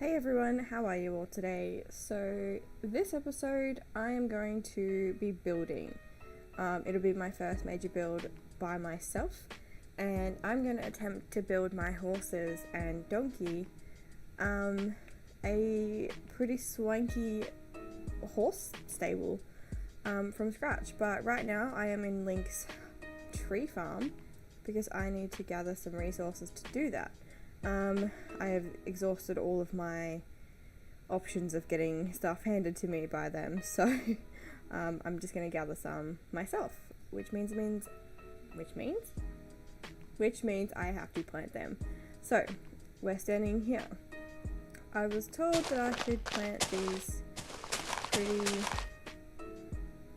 Hey everyone, how are you all today? So, this episode I am going to be building. It'll be my first major build by myself, and I'm going to attempt to build my horses and donkey a pretty swanky horse stable from scratch. But right now I am in Link's tree farm because I need to gather some resources to do that. I have exhausted all of my options of getting stuff handed to me by them, so I'm just going to gather some myself, which means I have to plant them. So we're standing here. I was told that I should plant these pretty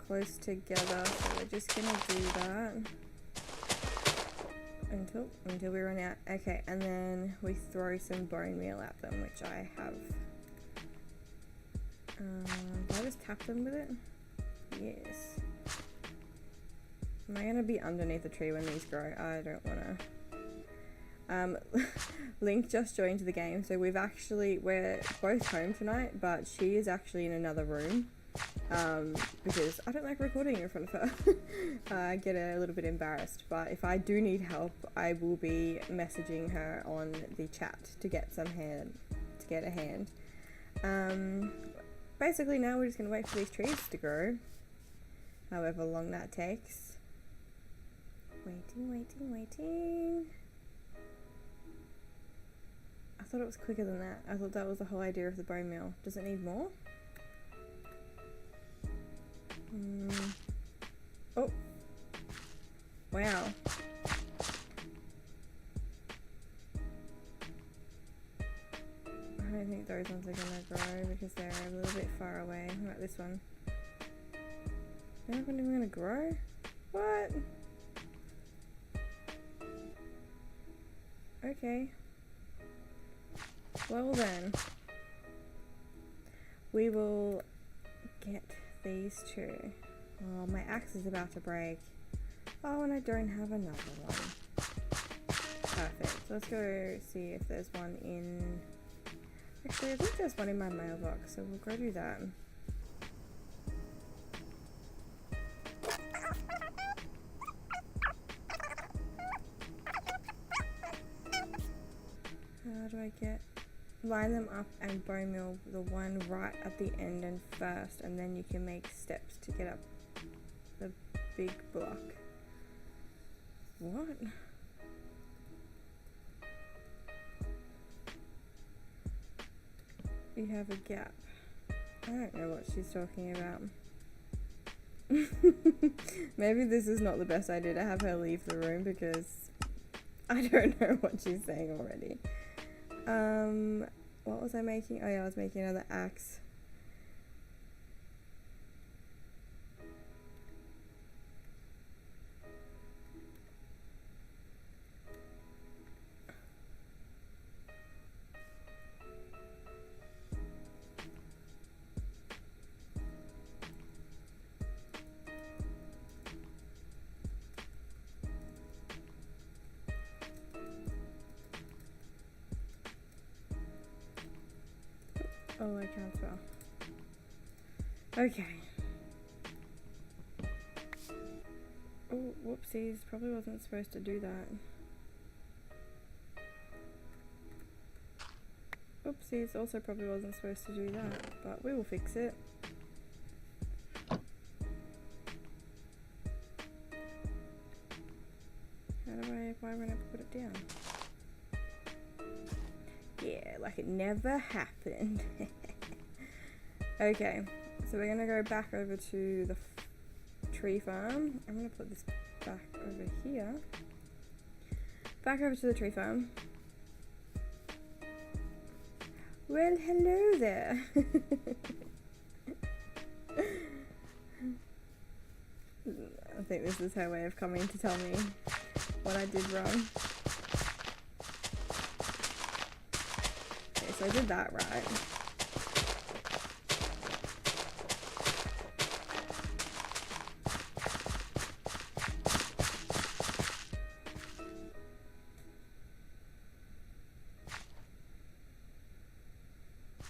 close together, so we're just going to do that. Until we run out. Okay, and then we throw some bone meal at them, which I have. Do I just tap them with it? Yes. Am I gonna be underneath the tree when these grow? I don't wanna. Link just joined the game, so we're both home tonight, but she is actually in another room. Because I don't like recording in front of her. I get a little bit embarrassed, but if I do need help, I will be messaging her on the chat to get a hand. Basically now we're just gonna wait for these trees to grow, however long that takes. Waiting. I thought it was quicker than that. I thought that was the whole idea of the bone meal. Does it need more? Oh, wow. I don't think those ones are gonna grow because they're a little bit far away. What about this one? They're not even gonna grow? What? Okay. Well then, we will get these two. Oh, my axe is about to break. Oh, and I don't have another one. Perfect. So let's go see if there's one in... Actually, I think there's one in my mailbox, so we'll go do that. How do I line them up and bone meal the one right at the end and first, and then you can make steps to get up the big block. What? You have a gap. I don't know what she's talking about. Maybe this is not the best idea to have her leave the room because I don't know what she's saying already. What was I making? Oh yeah, I was making another axe. Oh, I can't spell. Okay. Oh, whoopsies. Probably wasn't supposed to do that. Oopsies. Also probably wasn't supposed to do that, but we will fix it. Why won't I put it down? Yeah, like it never happened. Okay, so we're gonna go back over to the tree farm. I'm gonna put this back over here. Back over to the tree farm. Well, hello there. I think this is her way of coming to tell me what I did wrong. Okay, so I did that right.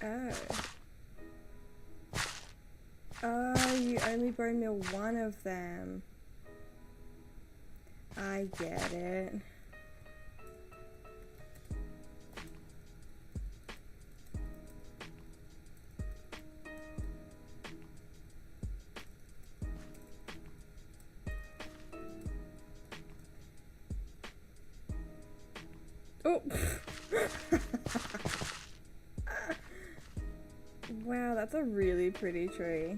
Oh. Oh, you only bone meal one of them. I get it. Oh! Wow, that's a really pretty tree.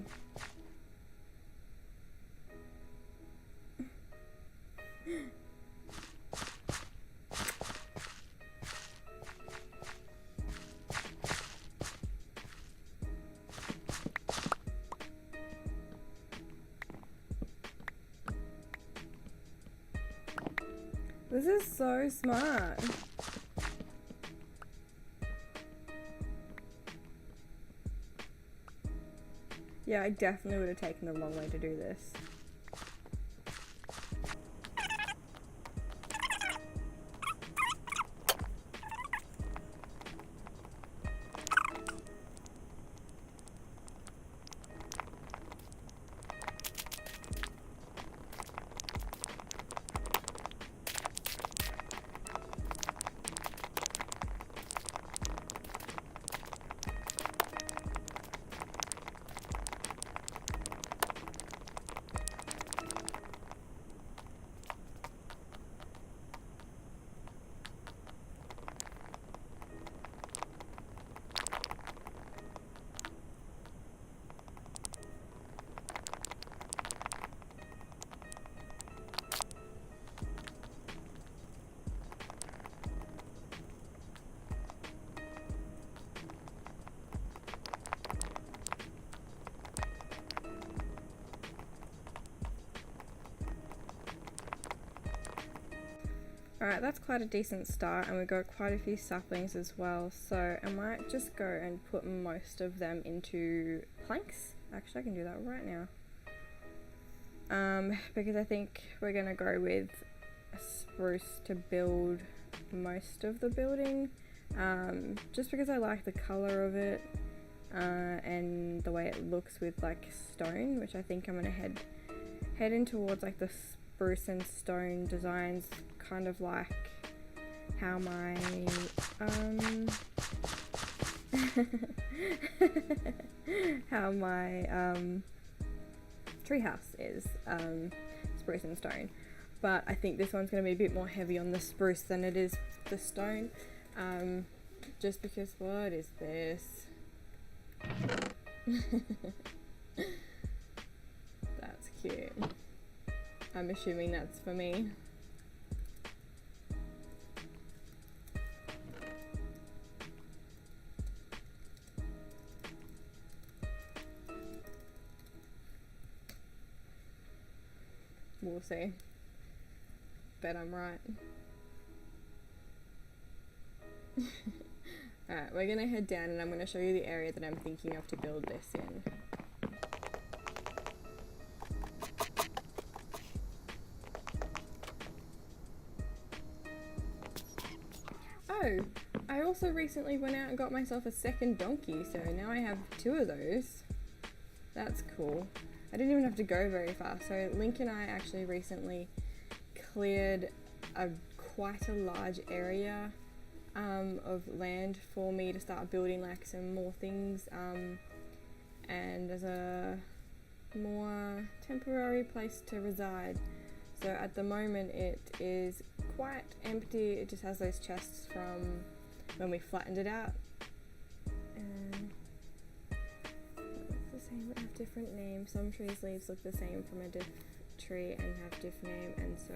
This is so smart. Yeah, I definitely would have taken the long way to do this. Alright, that's quite a decent start, and we got quite a few saplings as well, so I might just go and put most of them into planks. Actually, I can do that right now. Because I think we're gonna go with a spruce to build most of the building, just because I like the color of it, and the way it looks with like stone, which I think I'm gonna head in towards like the spruce and stone designs, kind of like how my treehouse is spruce and stone, but I think this one's going to be a bit more heavy on the spruce than it is the stone, just because, what is this? That's cute. I'm assuming that's for me. We'll see. Bet I'm right. Alright, we're gonna head down and I'm gonna show you the area that I'm thinking of to build this in. Oh, I also recently went out and got myself a second donkey, so now I have 2 of those. That's cool. I didn't even have to go very far. So Link and I actually recently cleared quite a large area of land for me to start building like some more things, and as a more temporary place to reside. So at the moment it is quite empty. It just has those chests from when we flattened it out. Same, but have different names. Some trees' leaves look the same from a diff tree and have diff name, and so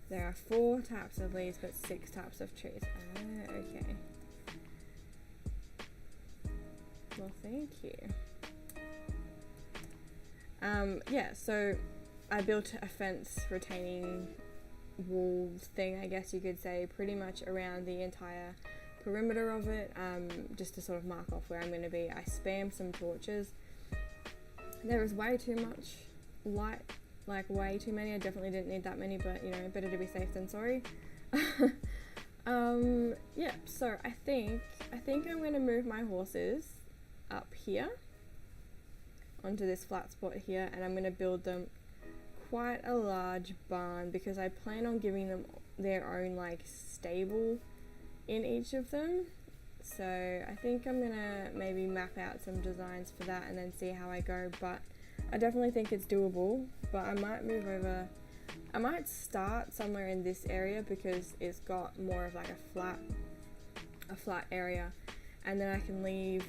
there are 4 types of leaves but 6 types of trees. Ah, okay. Well, thank you. Yeah, so I built a fence retaining wall thing, I guess you could say, pretty much around the entire perimeter of it, just to sort of mark off where I'm going to be. I spammed some torches. There was way too much light, like way too many. I definitely didn't need that many, but you know, better to be safe than sorry. Yeah, so I think I'm going to move my horses up here onto this flat spot here, and I'm going to build them quite a large barn because I plan on giving them their own like stable in each of them. So I think I'm gonna maybe map out some designs for that and then see how I go, but I definitely think it's doable. But I might move over, I might start somewhere in this area because it's got more of like a flat area, and then I can leave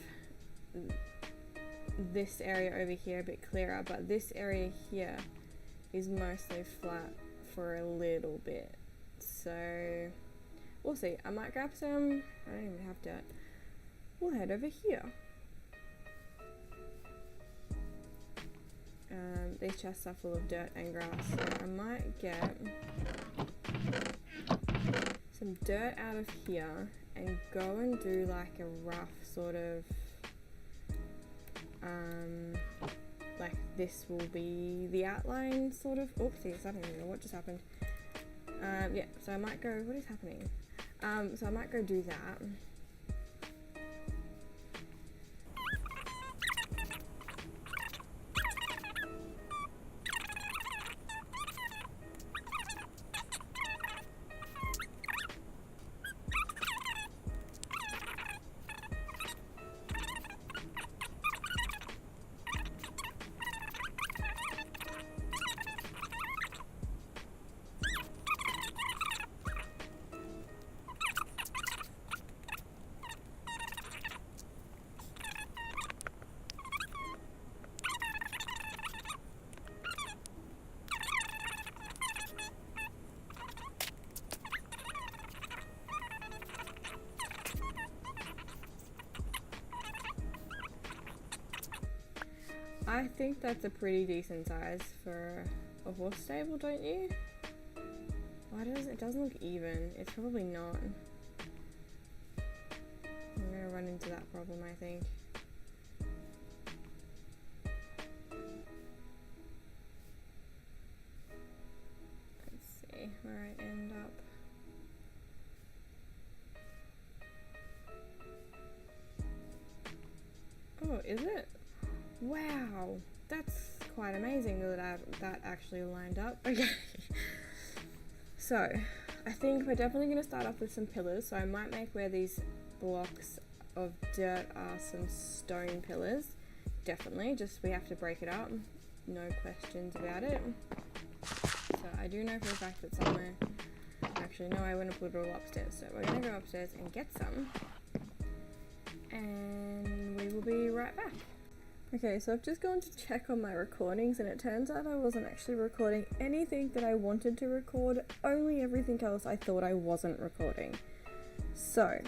this area over here a bit clearer, but this area here is mostly flat for a little bit. So we'll see. I might grab some, I don't even have dirt. We'll head over here. These chests are full of dirt and grass, so I might get some dirt out of here and go and do like a rough sort of, like this will be the outline sort of, oopsies, I don't even know what just happened. Yeah, so I might go, what is happening? So I might go do that. I think that's a pretty decent size for a horse stable, don't you? Why does it doesn't look even? It's probably not. I'm gonna run into that problem, I think. Let's see where I end up. Oh, is it? Wow, that's quite amazing that that actually lined up. Okay, so I think we're definitely going to start off with some pillars. So I might make where these blocks of dirt are some stone pillars. Definitely, just we have to break it up. No questions about it. So I do know for a fact that somewhere, actually no, I want to put it all upstairs. So we're going to go upstairs and get some, and we will be right back. Okay, so I've just gone to check on my recordings, and it turns out I wasn't actually recording anything that I wanted to record, only everything else I thought I wasn't recording. So,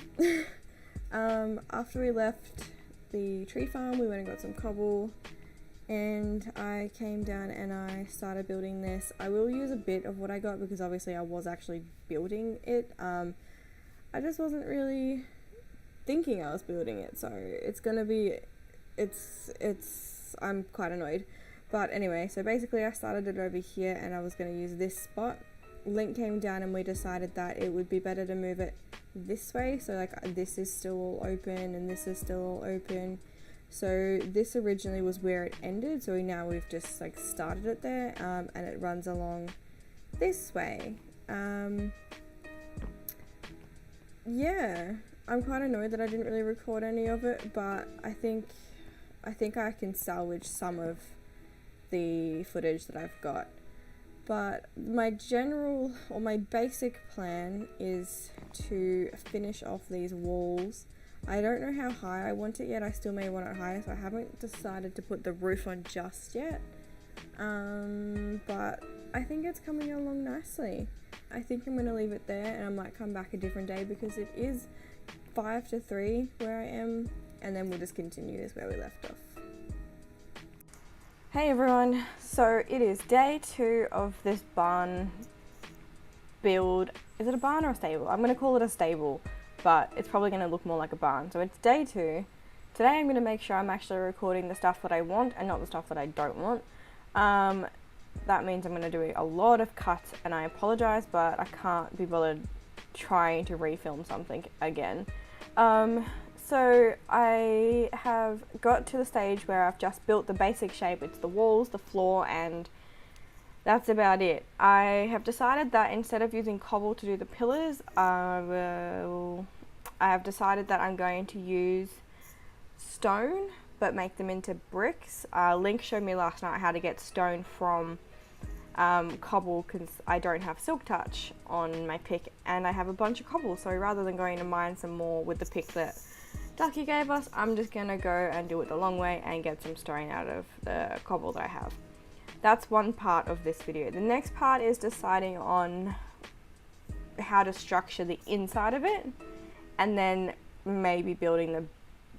after we left the tree farm, we went and got some cobble, and I came down and I started building this. I will use a bit of what I got because obviously I was actually building it. I just wasn't really thinking I was building it, so it's gonna be... I'm quite annoyed. But anyway, so basically I started it over here and I was going to use this spot. Link came down and we decided that it would be better to move it this way. So like this is still all open and this is still all open. So this originally was where it ended. So now we've just like started it there, and it runs along this way. Yeah, I'm quite annoyed that I didn't really record any of it, but I think I can salvage some of the footage that I've got. But my general, or my basic plan is to finish off these walls. I don't know how high I want it yet. I still may want it higher, so I haven't decided to put the roof on just yet. But I think it's coming along nicely. I think I'm going to leave it there, and I might come back a different day because it is 5 to 3 where I am. And then we'll just continue as where we left off. Hey everyone, so it is day 2 of this barn build. Is it a barn or a stable? I'm going to call it a stable, but it's probably going to look more like a barn. So it's day 2. Today I'm going to make sure I'm actually recording the stuff that I want and not the stuff that I don't want. That means I'm going to do a lot of cuts, and I apologize, but I can't be bothered trying to refilm something again. So I have got to the stage where I've just built the basic shape. It's the walls, the floor, and that's about it. I have decided that instead of using cobble to do the pillars, I have decided that I'm going to use stone, but make them into bricks. Link showed me last night how to get stone from cobble, because I don't have silk touch on my pick and I have a bunch of cobble, so rather than going to mine some more with the pick that Ducky gave us, I'm just gonna go and do it the long way and get some stone out of the cobble that I have. That's one part of this video. The next part is deciding on how to structure the inside of it, and then maybe building the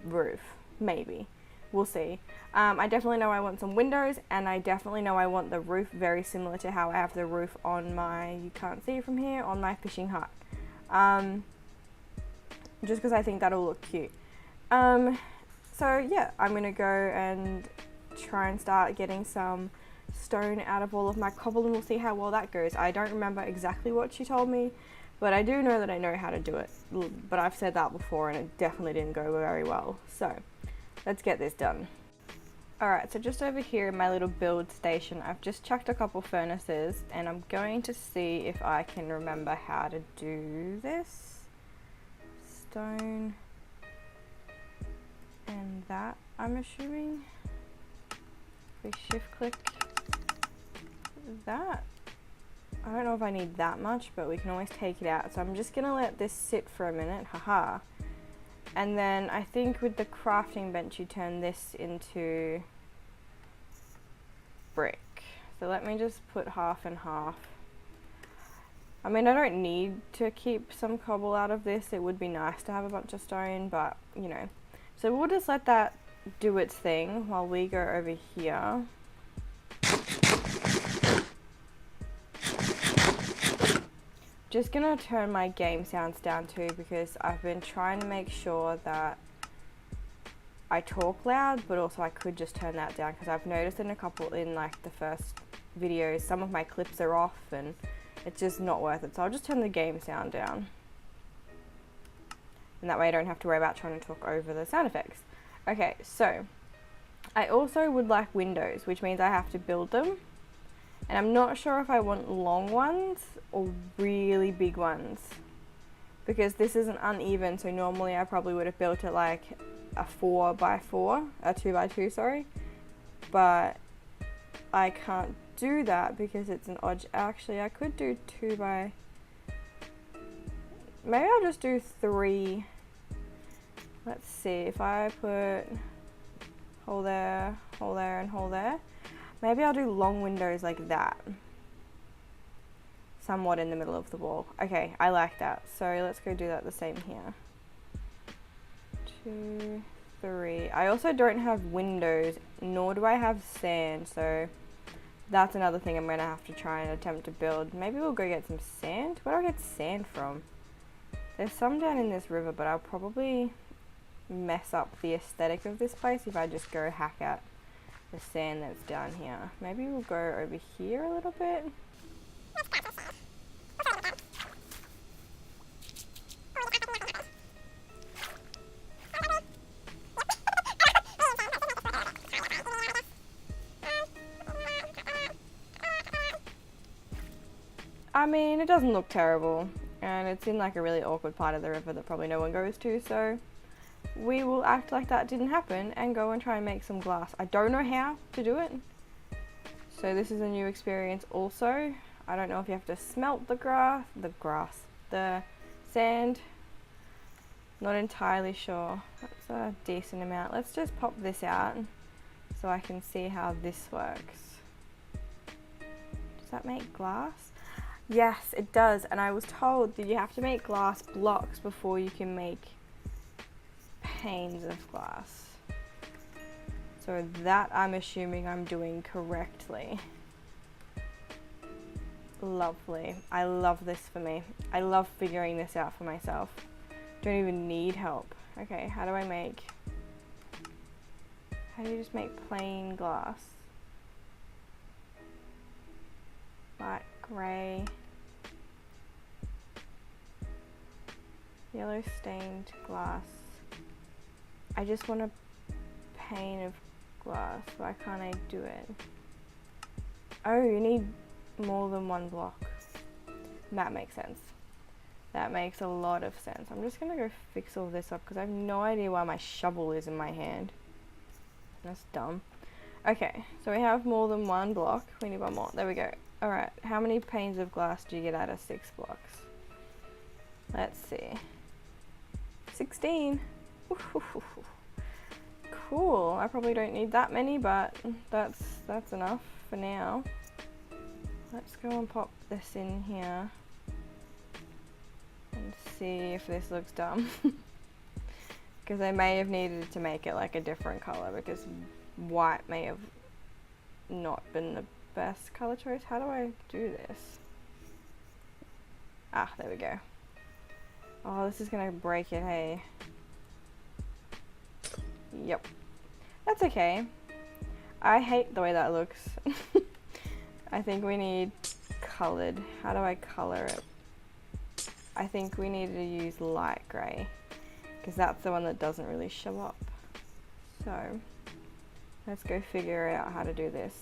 roof. Maybe. We'll see. I definitely know I want some windows, and I definitely know I want the roof very similar to how I have the roof on my, you can't see it from here, on my fishing hut. Just because I think that'll look cute. So yeah, I'm going to go and try and start getting some stone out of all of my cobble, and we'll see how well that goes. I don't remember exactly what she told me, but I do know that I know how to do it. But I've said that before and it definitely didn't go very well. So let's get this done. Alright, so just over here in my little build station, I've just chucked a couple furnaces, and I'm going to see if I can remember how to do this. Stone and that, I'm assuming. We shift click that. I don't know if I need that much, but we can always take it out. So I'm just gonna let this sit for a minute, haha. And then I think with the crafting bench, you turn this into brick. So let me just put half and half. I mean, I don't need to keep some cobble out of this. It would be nice to have a bunch of stone, but you know. So we'll just let that do its thing while we go over here. Just gonna turn my game sounds down too, because I've been trying to make sure that I talk loud, but also I could just turn that down, because I've noticed in a couple, in like the first videos, some of my clips are off and it's just not worth it. So I'll just turn the game sound down, and that way I don't have to worry about trying to talk over the sound effects. Okay, so I also would like windows, which means I have to build them. And I'm not sure if I want long ones or really big ones, because this isn't uneven, so normally I probably would have built it like a 4x4, a 2x2, sorry. But I can't do that because it's an odd, actually I could do 2x, maybe I'll just do 3. Let's see, if I put hole there, and hole there. Maybe I'll do long windows like that, somewhat in the middle of the wall. Okay, I like that. So let's go do that the same here. 2, 3. I also don't have windows, nor do I have sand, so that's another thing I'm going to have to try and attempt to build. Maybe we'll go get some sand. Where do I get sand from? There's some down in this river, but I'll probably mess up the aesthetic of this place if I just go hack at the sand that's down here. Maybe we'll go over here a little bit. I mean, it doesn't look terrible, and it's in like a really awkward part of the river that probably no one goes to, so we will act like that didn't happen and go and try and make some glass. I don't know how to do it, so this is a new experience also. I don't know if you have to smelt the sand. Not entirely sure. That's a decent amount. Let's just pop this out so I can see how this works. Does that make glass? Yes, it does, and I was told that you have to make glass blocks before you can make panes of glass. So that I'm assuming I'm doing correctly. Lovely. I love this for me. I love figuring this out for myself. Don't even need help. Okay, how do you just make plain glass? Light grey. Yellow stained glass. I just want a pane of glass. Why can't I do it? Oh, you need more than one block. That makes sense. That makes a lot of sense. I'm just gonna go fix all this up because I have no idea why my shovel is in my hand. That's dumb. Okay, so we have more than one block. We need one more. There we go. Alright, how many panes of glass do you get out of 6 blocks? Let's see. 16. Cool. I probably don't need that many, but that's enough for now. Let's go and pop this in here and see if this looks dumb. Because I may have needed to make it like a different color because white may have not been the best color choice. How do I do this? Ah, there we go. Oh, this is gonna break it, hey. Yep. That's okay. I hate the way that looks. I think we need colored. How do I color it? I think we need to use light grey because that's the one that doesn't really show up. So let's go figure out how to do this.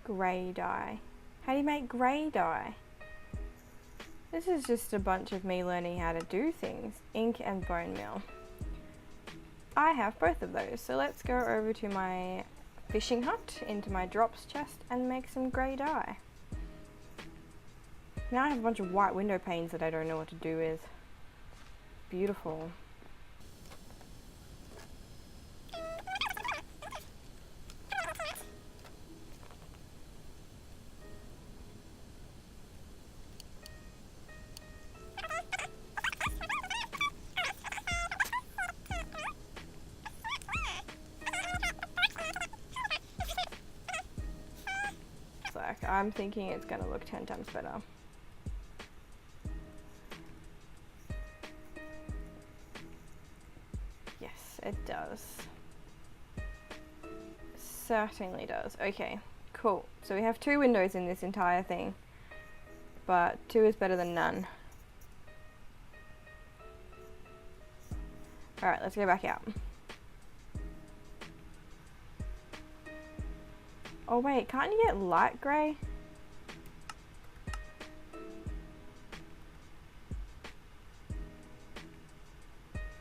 Grey dye. How do you make grey dye? This is just a bunch of me learning how to do things. Ink and bone meal. I have both of those, so let's go over to my fishing hut, into my drops chest, and make some grey dye. Now I have a bunch of white window panes that I don't know what to do with. Beautiful. I'm thinking it's gonna look 10 times better. Yes, it does. Certainly does. Okay, cool. So we have 2 windows in this entire thing, but 2 is better than none. Alright, let's go back out. Oh wait, can't you get light grey?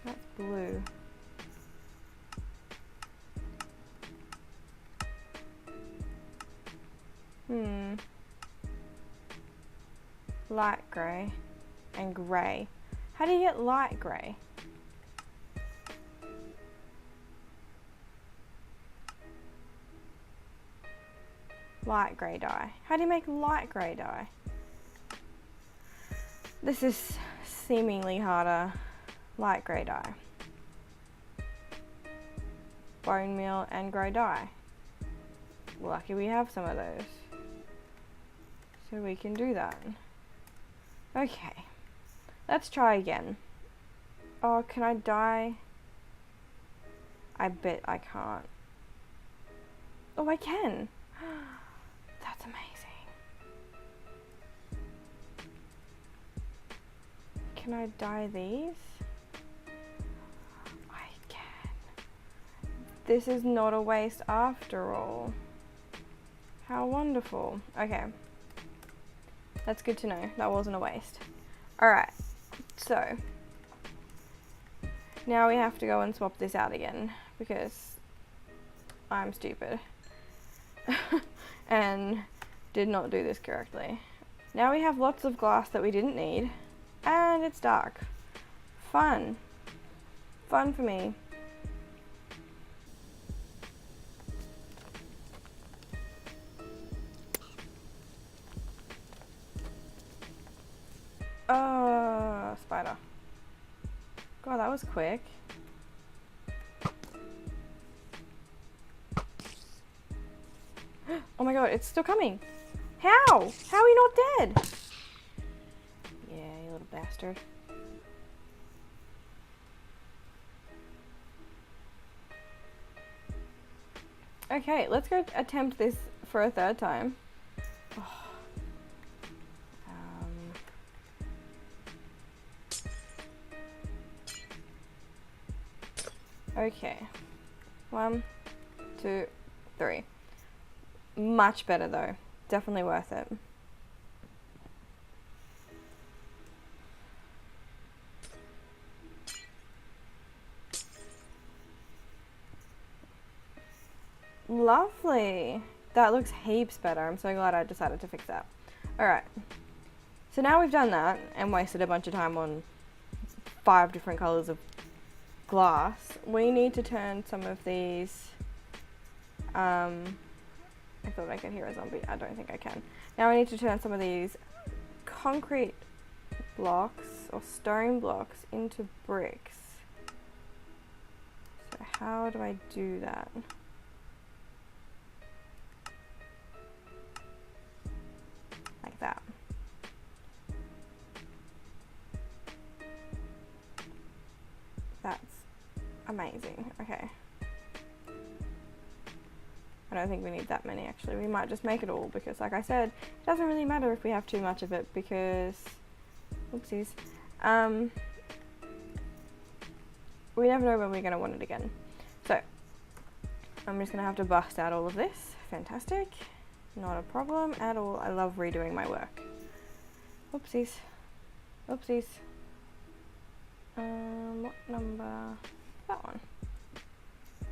That's blue. Light grey and grey. How do you get light grey? Light grey dye. How do you make light grey dye? This is seemingly harder. Light grey dye. Bone meal and grey dye. Lucky we have some of those. So we can do that. Okay. Let's try again. Oh, can I dye? I bet I can't. Oh, I can. That's amazing. Can I dye these? I can. This is not a waste after all. How wonderful. Okay. That's good to know. That wasn't a waste. Alright. So. Now we have to go and swap this out again because I'm stupid. And did not do this correctly. Now we have lots of glass that we didn't need, and it's dark. Fun. Fun for me. Oh, spider. God, that was quick. Oh my god, it's still coming. How? How are you not dead? Yeah, you little bastard. Okay, let's go attempt this for a third time. Oh. Okay. 1, 2, 3. Much better though. Definitely worth it. Lovely. That looks heaps better. I'm so glad I decided to fix that. Alright. So now we've done that and wasted a bunch of time on 5 different colours of glass. We need to turn some of these... I thought I could hear a zombie. I don't think I can. Now I need to turn some of these concrete blocks or stone blocks into bricks. So how do I do that? Like that. That's amazing. Okay. I don't think we need that many actually. We might just make it all because like I said, it doesn't really matter if we have too much of it because, oopsies, we never know when we're going to want it again. So, I'm just going to have to bust out all of this. Fantastic. Not a problem at all. I love redoing my work. Oopsies. Oopsies. What number? That one.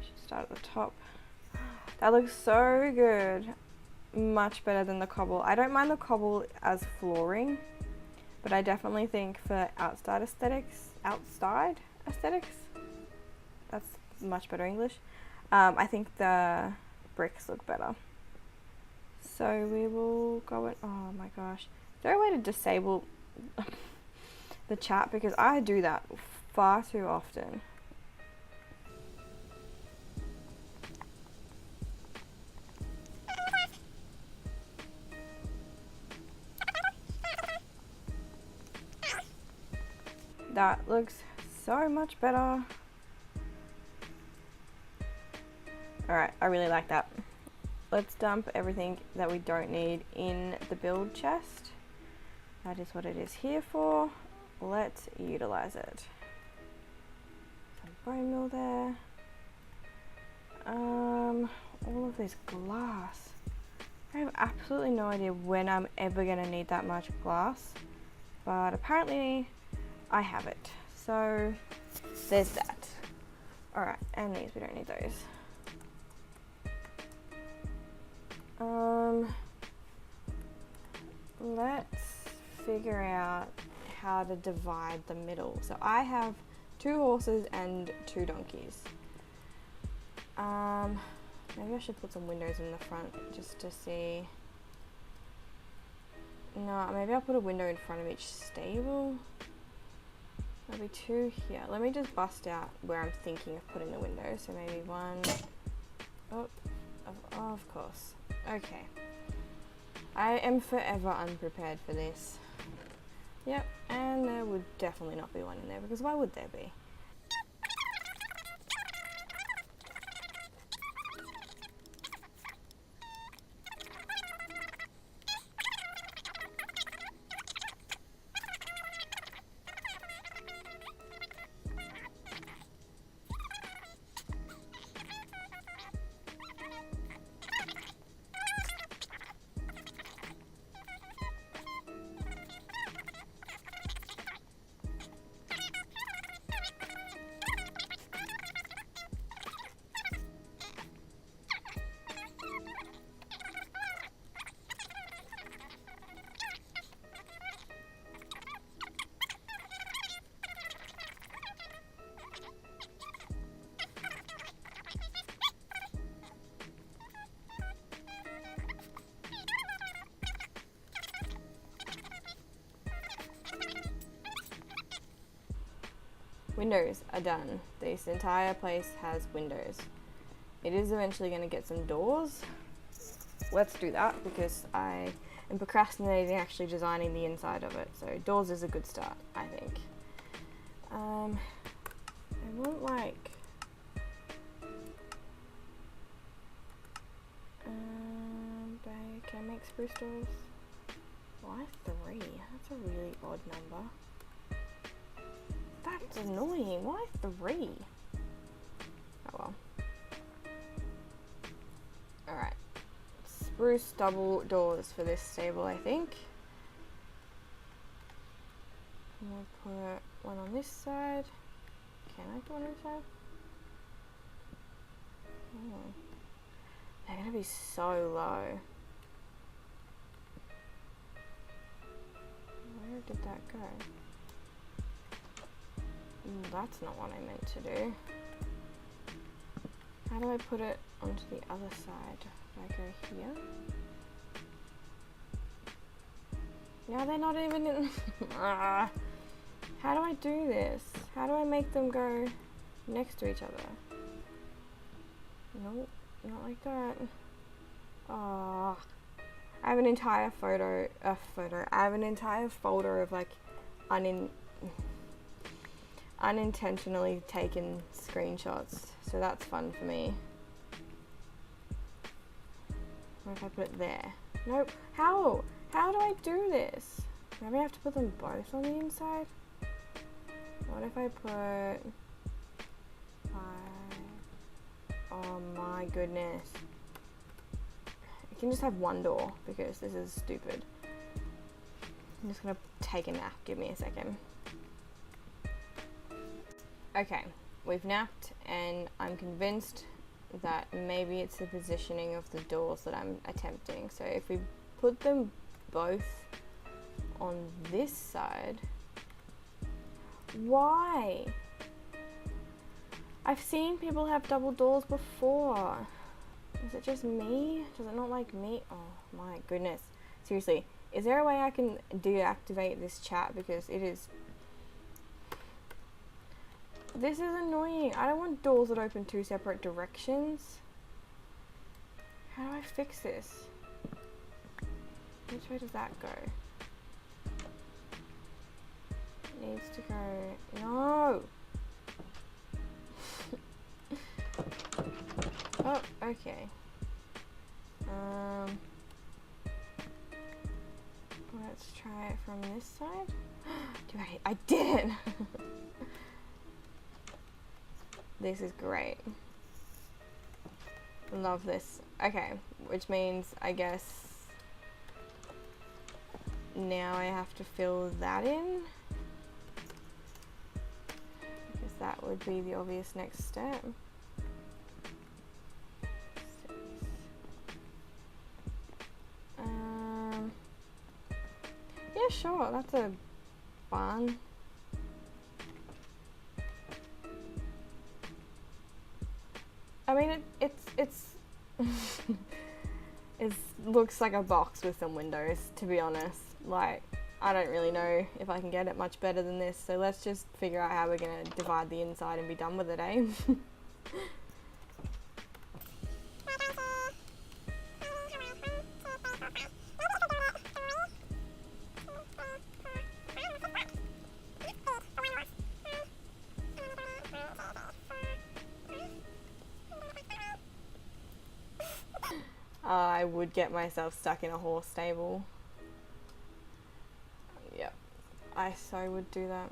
Should start at the top. That looks so good. Much better than the cobble. I don't mind the cobble as flooring, but I definitely think for outside aesthetics, that's much better English. I think the bricks look better. So we will go in, oh my gosh. Is there a way to disable the chat? Because I do that far too often. That looks so much better. Alright, I really like that. Let's dump everything that we don't need in the build chest. That is what it is here for. Let's utilize it. Some bone meal there. All of this glass. I have absolutely no idea when I'm ever going to need that much glass, but apparently I have it. So there's that. Alright, and these, we don't need those. Let's figure out how to divide the middle. So I have 2 horses and 2 donkeys. Maybe I should put some windows in the front just to see. No, maybe I'll put a window in front of each stable. There'll be 2 here. Let me just bust out where I'm thinking of putting the window. So maybe 1. Oh, of course. Okay. I am forever unprepared for this. Yep, and there would definitely not be one in there because why would there be? Windows are done. This entire place has windows. It is eventually going to get some doors. Let's do that because I am procrastinating actually designing the inside of it. So doors is a good start, I think. I want like... Can I make spruce doors? Why 3? That's a really odd number. That's annoying. Why 3? Oh well. Alright. Spruce double doors for this stable, I think. I'm gonna put one on this side. Can I put one on this side? Oh. They're gonna be so low. Where did that go? That's not what I meant to do. How do I put it onto the other side? Do I go here? Now they're not even in... How do I do this? How do I make them go next to each other? Nope, not like that. Oh, I have an entire I have an entire folder of like unintentionally taken screenshots, so that's fun for me. What if I put it there? Nope. How do I do this? Maybe I have to put them both on the inside? What if I put... Oh my goodness. I can just have one door because this is stupid. I'm just gonna take a nap. Give me a second. Okay, we've napped and I'm convinced that maybe it's the positioning of the doors that I'm attempting. So if we put them both on this side... Why? I've seen people have double doors before. Is it just me? Does it not like me? Oh my goodness. Seriously, is there a way I can deactivate this chat? Because it is... This is annoying. I don't want doors that open 2 separate directions. How do I fix this? Which way does that go? It needs to go... No! Oh, okay. Let's try it from this side. I did it! This is great. Love this. Okay, which means I guess now I have to fill that in. Because that would be the obvious next step. Yeah, sure, that's a barn. I mean, it's it looks like a box with some windows, to be honest. Like, I don't really know if I can get it much better than this, so let's just figure out how we're gonna divide the inside and be done with it, eh? I would get myself stuck in a horse stable. Yep, I so would do that.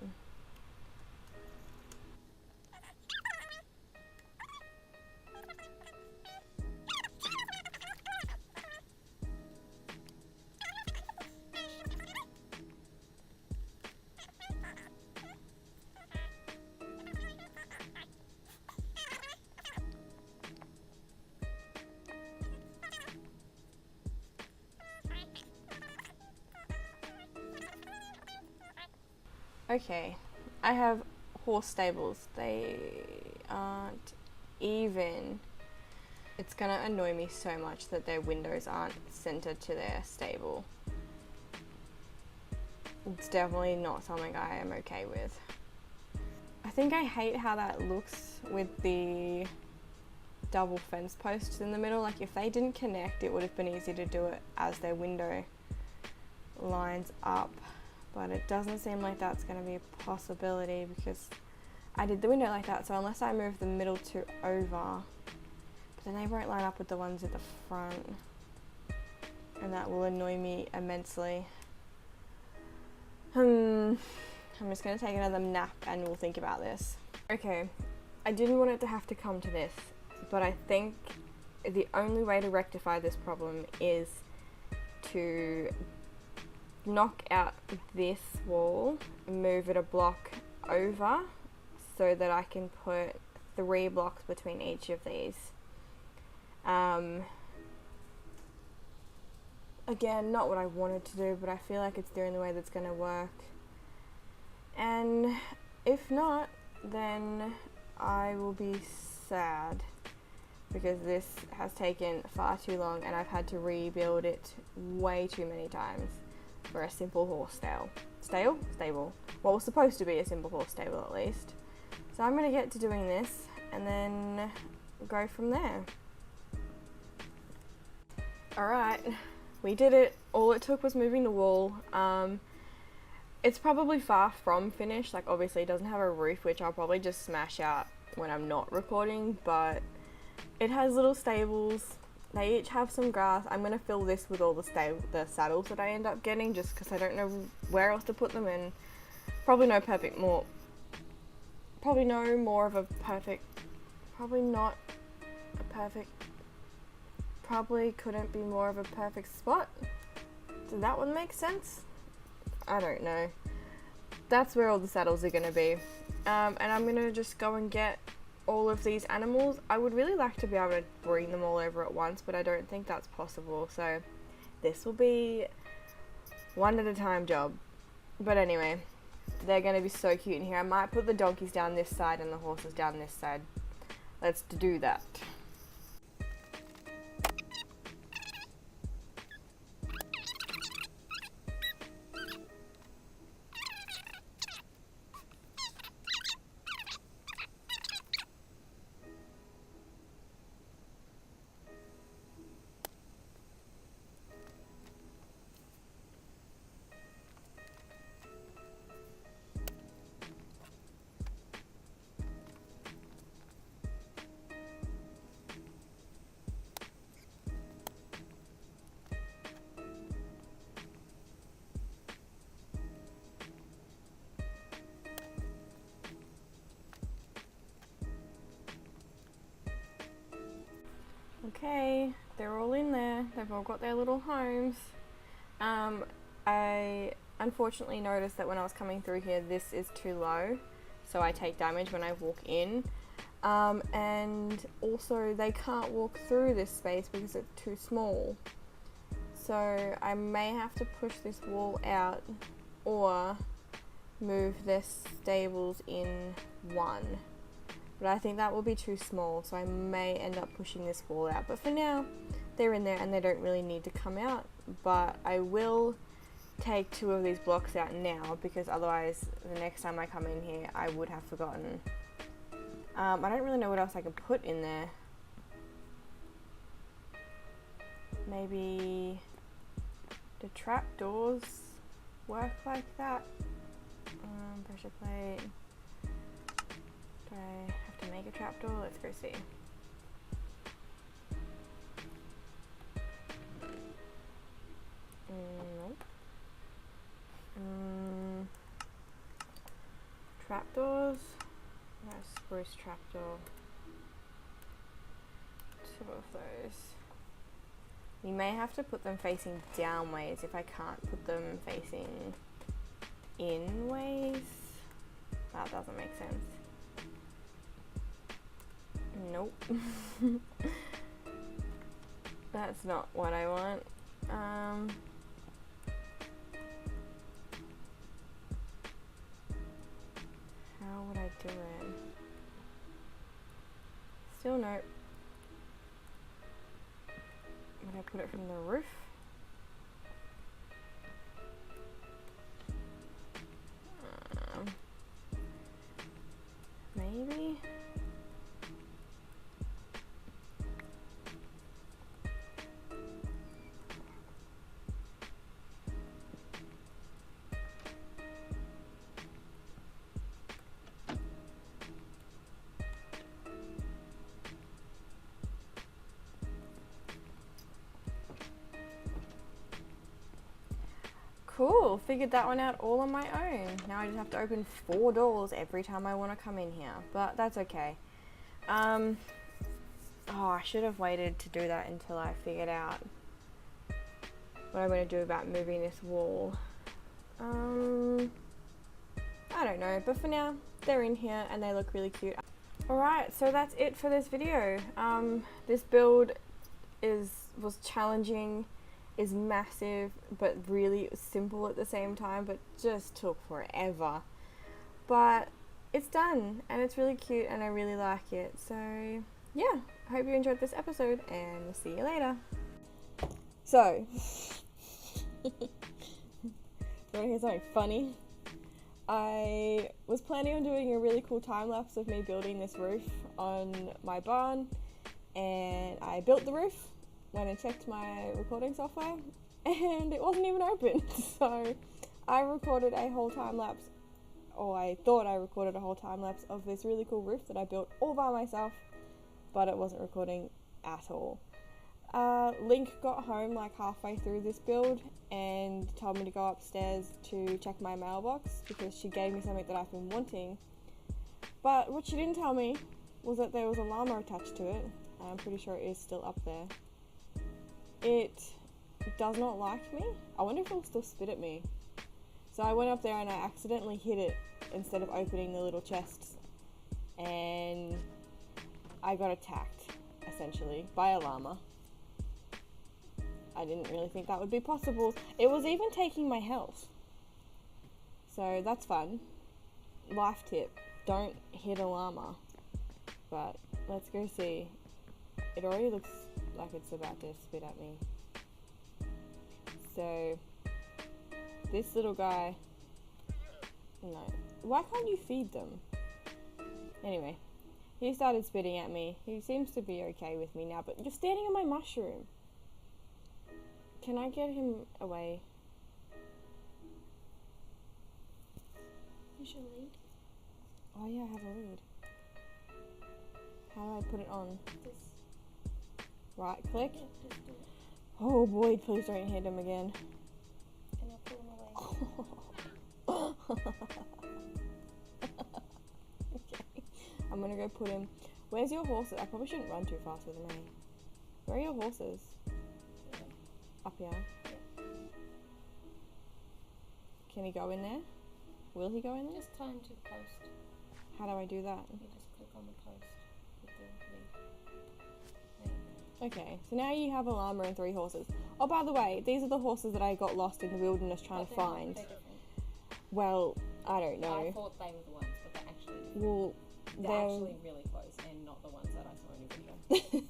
Okay, I have horse stables. They aren't even. It's gonna annoy me so much that their windows aren't centered to their stable. It's definitely not something I am okay with. I think I hate how that looks with the double fence posts in the middle. Like, if they didn't connect, it would have been easy to do it as their window lines up. But it doesn't seem like that's going to be a possibility because I did the window like that, so unless I move the middle two over, but then they won't line up with the ones at the front. and that will annoy me immensely. I'm just gonna take another nap and we'll think about this. Okay, I didn't want it to have to come to this, but I think the only way to rectify this problem is to knock out this wall, move it a block over so that I can put 3 blocks between each of these. Again, not what I wanted to do, but I feel like it's the only way that's going to work. And if not, then I will be sad because this has taken far too long and I've had to rebuild it way too many times for a simple horse stable. What was supposed to be a simple horse stable at least. So I'm going to get to doing this and then go from there. Alright, we did it. All it took was moving the wall. It's probably far from finished. Like, obviously it doesn't have a roof, which I'll probably just smash out when I'm not recording, but it has little stables. They each have some grass. I'm going to fill this with all the saddles that I end up getting just because I don't know where else to put them in. Probably not probably couldn't be more of a perfect spot. Did that one make sense? I don't know. That's where all the saddles are going to be. And I'm going to just go and get all of these animals. I would really like to be able to bring them all over at once, but I don't think that's possible. So this will be one at a time job. But anyway, they're going to be so cute in here. I might put the donkeys down this side and the horses down this side. Let's do that. Okay, they're all in there. They've all got their little homes. I unfortunately noticed that when I was coming through here, this is too low, so I take damage when I walk in. And also they can't walk through this space because it's too small. So I may have to push this wall out or move their stables in one. But I think that will be too small, so I may end up pushing this wall out. But for now, they're in there and they don't really need to come out. But I will take 2 of these blocks out now because otherwise the next time I come in here, I would have forgotten. I don't really know what else I could put in there. Maybe the trapdoors work like that. Pressure plate. Do I have to make a trapdoor? Let's go see. Nope. Trapdoors. A spruce trapdoor. 2 of those. You may have to put them facing down ways if I can't put them facing in ways. That doesn't make sense. Nope. That's not what I want. How would I do it? Still nope. Would I put it from the roof? Maybe? Cool, figured that one out all on my own. Now I just have to open 4 doors every time I want to come in here, but that's okay. Oh, I should have waited to do that until I figured out what I'm going to do about moving this wall. I don't know, but for now, they're in here and they look really cute. Alright, so that's it for this video. This build was challenging, is massive, but really simple at the same time, but just took forever. But it's done, and it's really cute, and I really like it. So, yeah, I hope you enjoyed this episode, and we'll see you later. So, you want to hear something funny? I was planning on doing a really cool time-lapse of me building this roof on my barn, and I built the roof, went and checked my recording software, and it wasn't even open. So I recorded a whole time-lapse, or I thought I recorded a whole time-lapse of this really cool roof that I built all by myself, but it wasn't recording at all. Link got home like halfway through this build and told me to go upstairs to check my mailbox because she gave me something that I've been wanting. But what she didn't tell me was that there was a llama attached to it. I'm pretty sure it is still up there. It does not like me. I wonder if it'll still spit at me. So I went up there and I accidentally hit it instead of opening the little chests, and I got attacked essentially by a llama. I didn't really think that would be possible. It was even taking my health. So that's fun. Life tip, don't hit a llama. But let's go see. It already looks like it's about to spit at me. So this little guy, no. Why can't you feed them? Anyway, he started spitting at me. He seems to be okay with me now, but you're standing on my mushroom. Can I get him away? Use your lead. Oh yeah, I have a lead. How do I put it on? This. Right click? Yeah, just do it. Oh boy, please don't hit him again. And I'll pull him away. Okay, I'm gonna go put him. Where's your horses? I probably shouldn't run too fast with him, eh? Where are your horses? Yeah. Up here. Yeah. Can he go in there? Will he go in there? Just tie him to the post. How do I do that? You just click on the post with the lead. There you go. Okay, so now you have a llama and 3 horses. Oh, by the way, these are the horses that I got lost in the wilderness trying to find. They're different. Well, I don't know. I thought they were the ones, but they're actually different. Well, They're actually really close and not the ones that I saw in your video.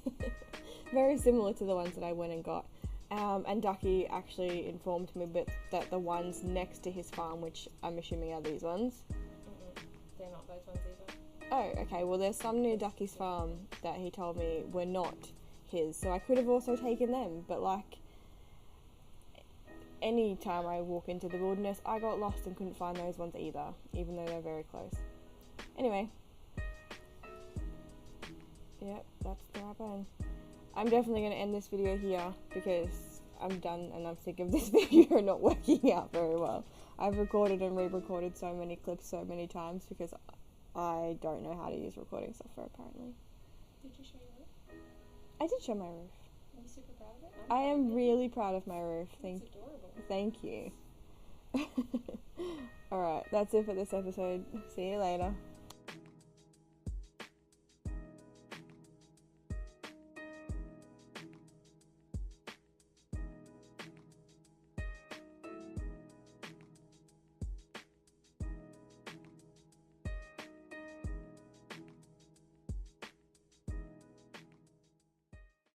very similar to the ones that I went and got. And Ducky actually informed me that the ones next to his farm, which I'm assuming are these ones. They're not those ones either. Oh, okay. Well, there's some near Ducky's farm that he told me were not his, so I could have also taken them. But like, any time I walk into the wilderness, I got lost and couldn't find those ones either, even though they're very close. Anyway. Yep, that's the right button. I'm definitely going to end this video here because I'm done and I'm sick of this video not working out very well. I've recorded and re-recorded so many clips so many times because I don't know how to use recording software apparently. Did you show your roof? I did show my roof. Are you super proud of it? I am really proud of my roof. It's adorable. Thank you. Alright, that's it for this episode. See you later.